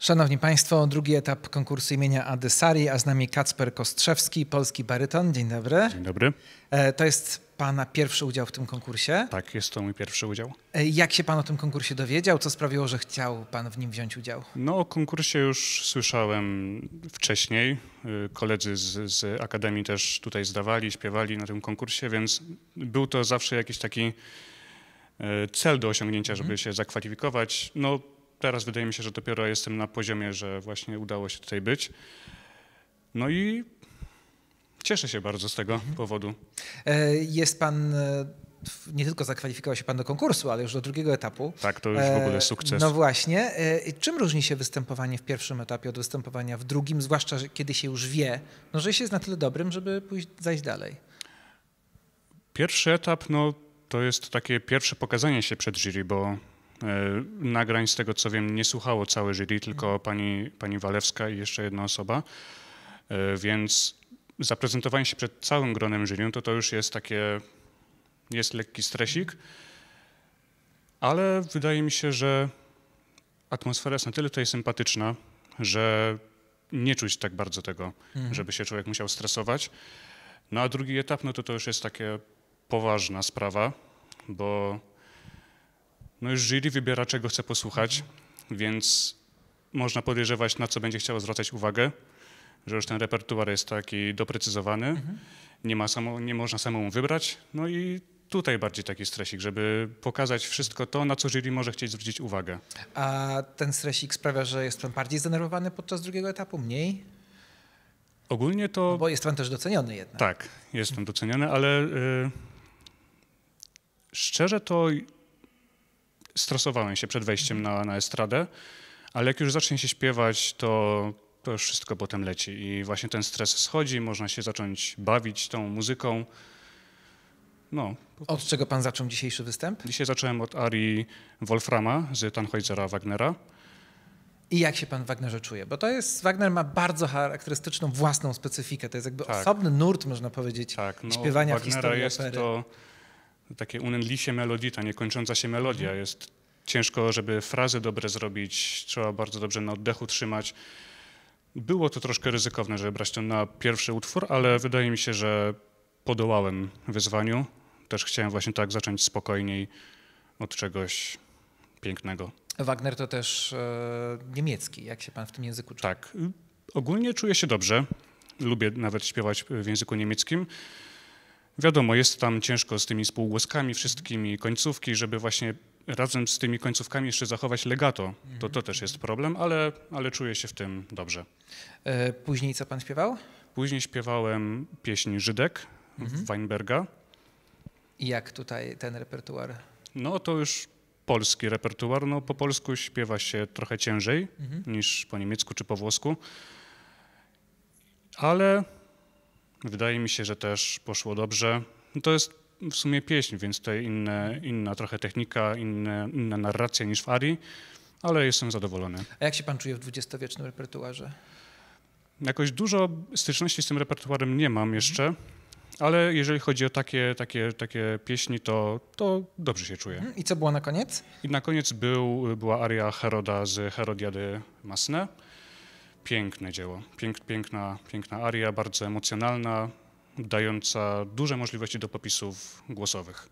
Szanowni Państwo, drugi etap konkursu imienia Ady Sari, a z nami Kacper Kostrzewski, polski baryton. Dzień dobry. Dzień dobry. To jest Pana pierwszy udział w tym konkursie. Tak, jest to mój pierwszy udział. Jak się Pan o tym konkursie dowiedział? Co sprawiło, że chciał Pan w nim wziąć udział? No, o konkursie już słyszałem wcześniej. Koledzy z Akademii też tutaj zdawali, śpiewali na tym konkursie, więc był to zawsze jakiś taki cel do osiągnięcia, żeby się zakwalifikować. No, teraz wydaje mi się, że dopiero jestem na poziomie, że właśnie udało się tutaj być. No i cieszę się bardzo z tego powodu. Jest Pan, nie tylko zakwalifikował się Pan do konkursu, ale już do drugiego etapu. Tak, to już w ogóle sukces. No właśnie. Czym różni się występowanie w pierwszym etapie od występowania w drugim, zwłaszcza że kiedy się już wie, no, że się jest na tyle dobrym, żeby zajść dalej? Pierwszy etap, no to jest takie pierwsze pokazanie się przed jury, bo nagrań, z tego co wiem, nie słuchało całe jury, tylko pani Walewska i jeszcze jedna osoba, więc zaprezentowanie się przed całym gronem jury, to już jest jest lekki stresik, ale wydaje mi się, że atmosfera jest na tyle tutaj sympatyczna, że nie czuć tak bardzo tego, żeby się człowiek musiał stresować. No a drugi etap, no to już jest takie poważna sprawa, bo no już jury wybiera, czego chce posłuchać, więc można podejrzewać, na co będzie chciało zwracać uwagę, że już ten repertuar jest taki doprecyzowany, nie można samemu wybrać, no i tutaj bardziej taki stresik, żeby pokazać wszystko to, na co jury może chcieć zwrócić uwagę. A ten stresik sprawia, że jest Pan bardziej zdenerwowany podczas drugiego etapu, mniej? Ogólnie to... No bo jest Pan też doceniony jednak. Tak, jestem doceniony, ale szczerze to stresowałem się przed wejściem na estradę, ale jak już zacznie się śpiewać, to już wszystko potem leci i właśnie ten stres schodzi, można się zacząć bawić tą muzyką. No. Od czego Pan zaczął dzisiejszy występ? Dzisiaj zacząłem od arii Wolframa z Tannhäusera Wagnera. I jak się Pan w Wagnerze czuje? Bo Wagner ma bardzo charakterystyczną własną specyfikę. To jest jakby osobny nurt, można powiedzieć, śpiewania w historii jest opery. To takie unendliche Melodie, ta niekończąca się melodia. Jest ciężko, żeby frazy dobre zrobić, trzeba bardzo dobrze na oddechu trzymać. Było to troszkę ryzykowne, żeby brać to na pierwszy utwór, ale wydaje mi się, że podołałem wyzwaniu. Też chciałem właśnie tak zacząć spokojniej od czegoś pięknego. Wagner to też niemiecki. Jak się Pan w tym języku czuje? Tak. Ogólnie czuję się dobrze. Lubię nawet śpiewać w języku niemieckim. Wiadomo, jest tam ciężko z tymi spółgłoskami, wszystkimi końcówki, żeby właśnie razem z tymi końcówkami jeszcze zachować legato. To też jest problem, ale czuję się w tym dobrze. Później co Pan śpiewał? Później śpiewałem pieśń Żydek Weinberga. I jak tutaj ten repertuar? No to już polski repertuar. No po polsku śpiewa się trochę ciężej niż po niemiecku czy po włosku. Ale wydaje mi się, że też poszło dobrze. No to jest w sumie pieśń, więc tutaj inna trochę technika, inna narracja niż w arii, ale jestem zadowolony. A jak się Pan czuje w dwudziestowiecznym repertuarze? Jakoś dużo styczności z tym repertuarem nie mam jeszcze, ale jeżeli chodzi o takie pieśni, to dobrze się czuję. I co było na koniec? I na koniec była aria Heroda z Herodiady Masne. Piękne dzieło, piękna aria, bardzo emocjonalna, dająca duże możliwości do popisów głosowych.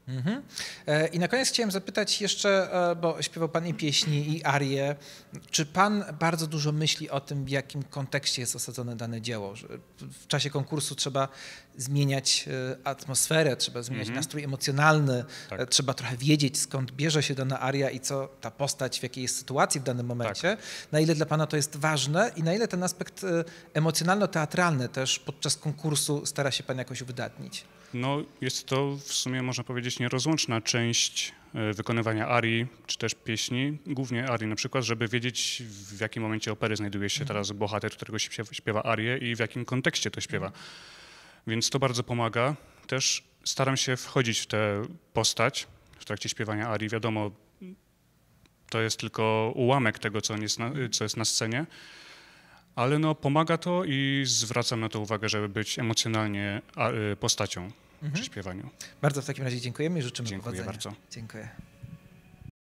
I na koniec chciałem zapytać jeszcze, bo śpiewał Pan i pieśni, i arię, czy Pan bardzo dużo myśli o tym, w jakim kontekście jest osadzone dane dzieło? Że w czasie konkursu trzeba zmieniać atmosferę, trzeba zmieniać nastrój emocjonalny, trzeba trochę wiedzieć, skąd bierze się dana aria i co ta postać, w jakiej jest sytuacji w danym momencie. Na ile dla Pana to jest ważne i na ile ten aspekt emocjonalno-teatralny też podczas konkursu stara się Pan jakoś uwydatnić? No, jest to w sumie, można powiedzieć, nierozłączna część wykonywania arii, czy też pieśni, głównie arii na przykład, żeby wiedzieć, w jakim momencie opery znajduje się teraz bohater, którego śpiewa arię i w jakim kontekście to śpiewa. Więc to bardzo pomaga. Też staram się wchodzić w tę postać w trakcie śpiewania arii. Wiadomo, to jest tylko ułamek tego, co jest na scenie, ale no, pomaga to i zwracam na to uwagę, żeby być emocjonalnie postacią przy śpiewaniu. Bardzo w takim razie dziękujemy i życzymy powodzenia. Dziękuję bardzo. Dziękuję.